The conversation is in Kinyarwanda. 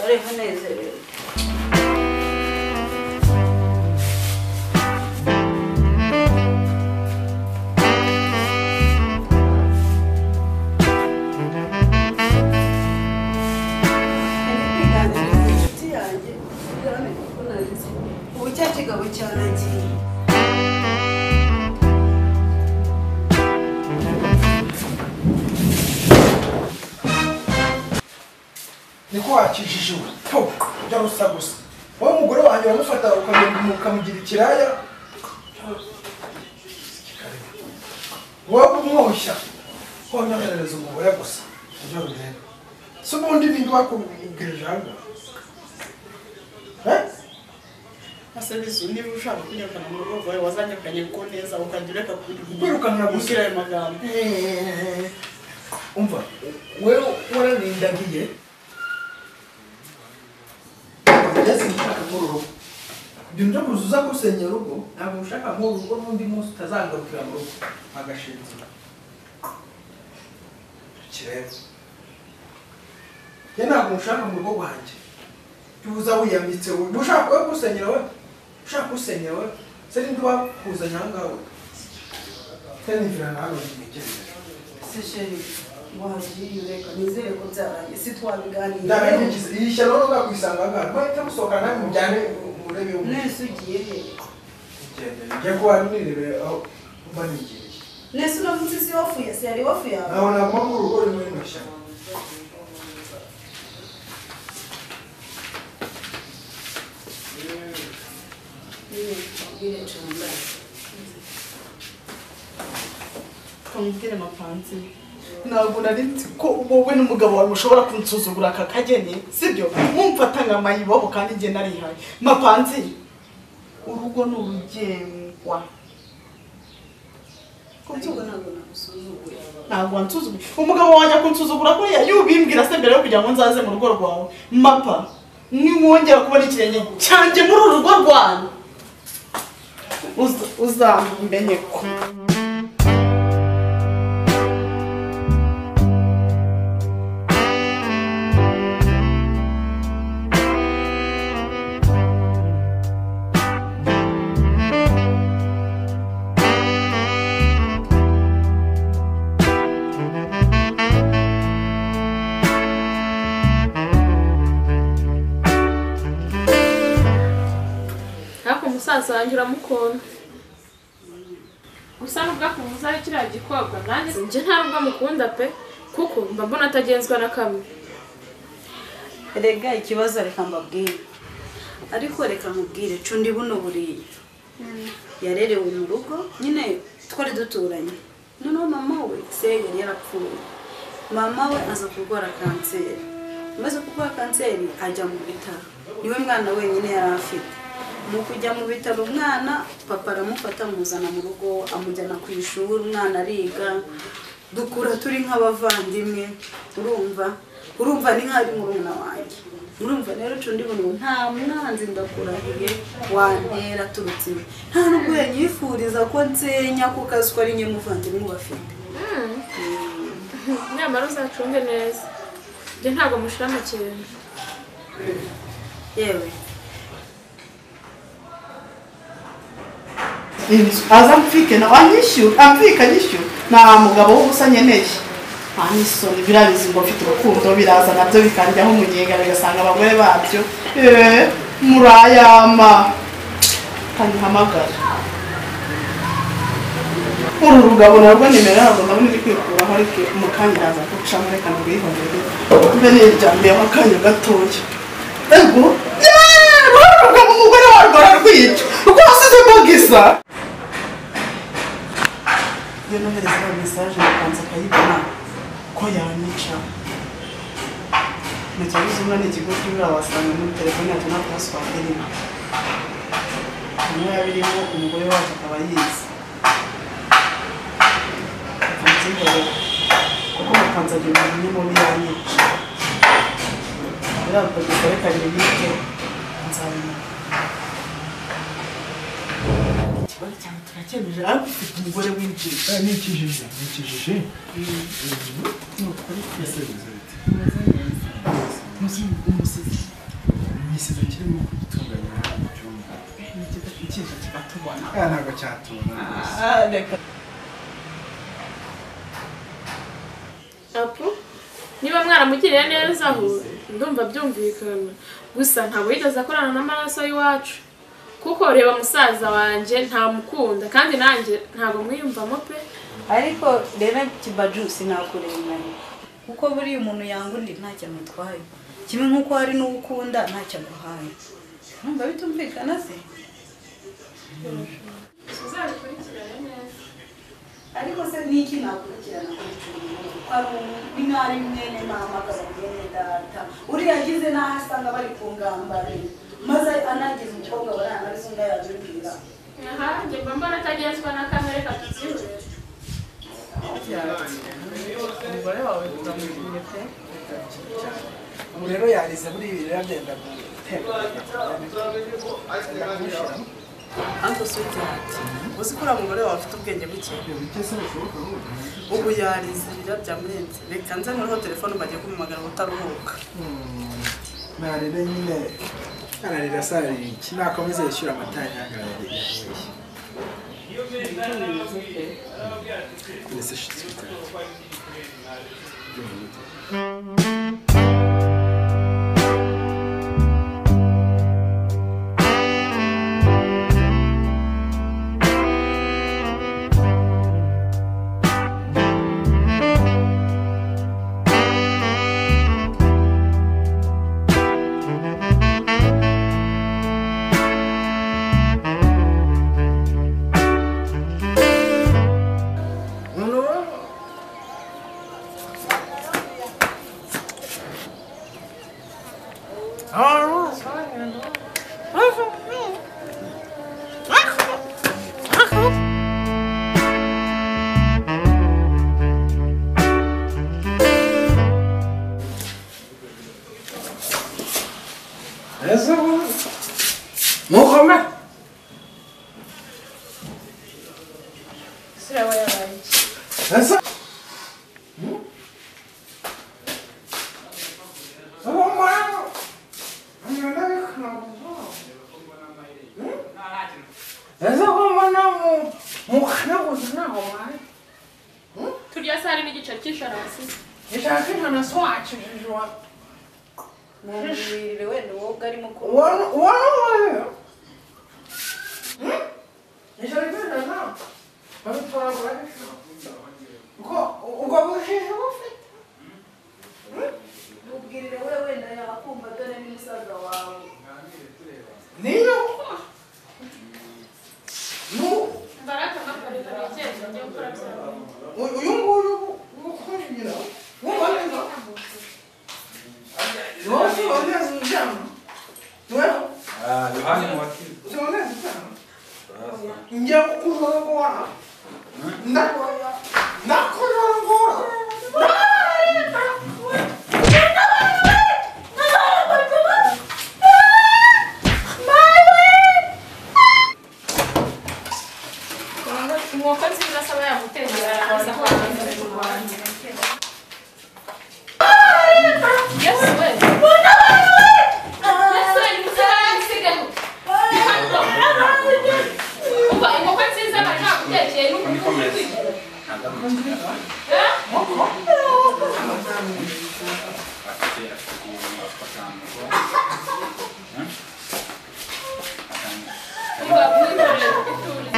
Ariko nezerewe. Kigabo cyaragiye niko wakijije ujya rusa gusa wowe umugore wanjye wamufata ukamugira ikiraya wowe umwoshya wonyoherereza umugore gusa ibyo bireba si ubundi ninde wakubwirije hano Asabizo niba ushaka kunyakana mu rugo rwawe wazanyakanye ko neza ukagira ka kwirukanira gusa ayo magambo umva wewe wararindagiye ndetse nshaka mu rugo ndumva kuzuza gusenyera urugo ntabwo ushaka mu rugo n'undi munsi utazangarukira mu rugo agashinze kireba ye ntabwo ushaka mu rugo rwanjye tubuza wiyamitse we ushaka gusenyera we ushaka gusenyera we se ndi bakuzanya ahangawe tenivira nawe n'imigeze se sheri wagiye ureka nizere ko byarangiye si twabiganira ndabigize iyi shyano no gakwisanga ngaho bahita musohoka nawe mujyane murebe yo nese ugiye he njye ko wari nirebe aho banigiriye nese uramutse si wafuye se yari wafuye naho naguma mu rugo rimwe rino shyano kamubwire mapanzi ntabwo nari nzi ko wowe n'umugabo wawe mushobora kunsuzugura aka kageni sibyo mumfata nka mayibobo kandi njye narihaye mapanzi urugo ni urugengwa ntabwo wansuzuguye umugabo wanjye akunsuzugura kuriya yubimbwira se mbere yo kugira ngo nzaze mu rugo rwawe mapa niwongera kubona ikirenge cyanjye muri uru rugo rwanyu uzamenye ko umusaza wanjye uramukunda gusa nubwo akumuza ari kiriya gikobwa nanjye njye nta nubwo amukunda pe kuko mba mbona atagenzwa na kamwe erega ikibazo reka mbabwire ariko reka nkubwire cundi buno buriya yarerewe mu rugo nyine twari duturanye noneho mama we se yari yarapfuye mama we aza kurwara kanseri amaze kurwara kanseri ajya mu bitaro niwe mwana wenyine yari afite mu kujya mu bitaro umwana papa aramufata amuzana mu rugo amujyana ku ishuri umwana ariga dukura turi nk'abavandimwe urumva ni nk'ari murumuna wanjye urumva rero cundi buno nta mwanzi ndakurahiye wantera turutse nta nubwo yanyifuriza ko nsenya ku kazi ko ari nye muvandimwe bafite nyamara uzacunge neza njye ntabwo mushira amakenga yewe aza mfike na wanyishyura amfika nyishyura nta mugabo w'ubusa nyeneye nta n'isoni birabizi ngo mfite urukundo biraza nabyo bikanjyaho umunyenga bigasanga abagore babyo murayama kanyihamagara uru rugabo narwo nimero ntabwo ndabona iri kwikuraho ariko mu kanya iraza kugucamo reka ndwihorere mbe niryambiyeho akanya gatoya ego rugabo umugore warwo ararwica rwasizemo gisa iyo nohereza mesaje nakanze akayibona ko yanyica nacyabuze umwana ikigo cy'ibura wasanga muri telefone yacu nta password irimo niyo yaba irimo umugore wacu akaba yizi kuko nakanze agira umuntu mubi yanyica birazwa dukore kabiri bike nzabimenya ikibazo cyane turacyemeje ariko ufite umugore winjiye nikijije ni ukuri umusizi igisizo kirimo kugitunganya mu cyumba ikiza kigatubona ntabwo cyatubona reka apu niba mwaramugiriye neza aho ndumva byumvikana gusa ntabwo yigeze akorana n'amaraso y'iwacu kuko reba musaza wanjye ntamukunda kandi nanjye ntabwo mwiyumvamo pe ariko rero kibajusi nakurenganya kuko buriya umuntu yanga undi ntacyo amutwaye kimwe nk'uko hari n'ukunda ntacyo aguhaye numva bitumvikana se uzabikurikirane neza ariko se niki nakurikirana kuri ko ari umwari mwene mama mwene data uriya agize n'aho asanga bari ku ngambare maze anagize umukobwa barana ari sunga yabibwira aha njye mba mbona atagenzwa na kamere katuzihure umugore wawe turamubwiye pe ubu rero yarize muri ibi rero agenda guteka ariko sweetheart uzi ko uriya mugore wawe afite ubwenge buke ubu yarize byamurenze reka nze nkuriho telefone bagiye kumumagara utaruhuka narire nyine ararira sari iki nakomeza yishyura amata yanyagarariye Nesse shit. Muhammad sura yabaye Essa turya sari n'igice cy'isharasi mwumvirire wenda wowe arimo kubwirire wowe wenda yakumva dore ni musaza wawe Baraka bakorera icyerekezo cyo gukora byose uyu nguyu ukugira wumva Nossa, olha as jamas. Não é? Ah, Yohani mwakili. Você olha as jamas. Ndio kuzola ngora. Na kuzola ngora. inkoko nziza asaba yamutegera aza kwamamaza mu Rwanda yes we yes we ni musaba yamisigaho uba inkoko nziza bari nakutekeye n'umuntu Iba,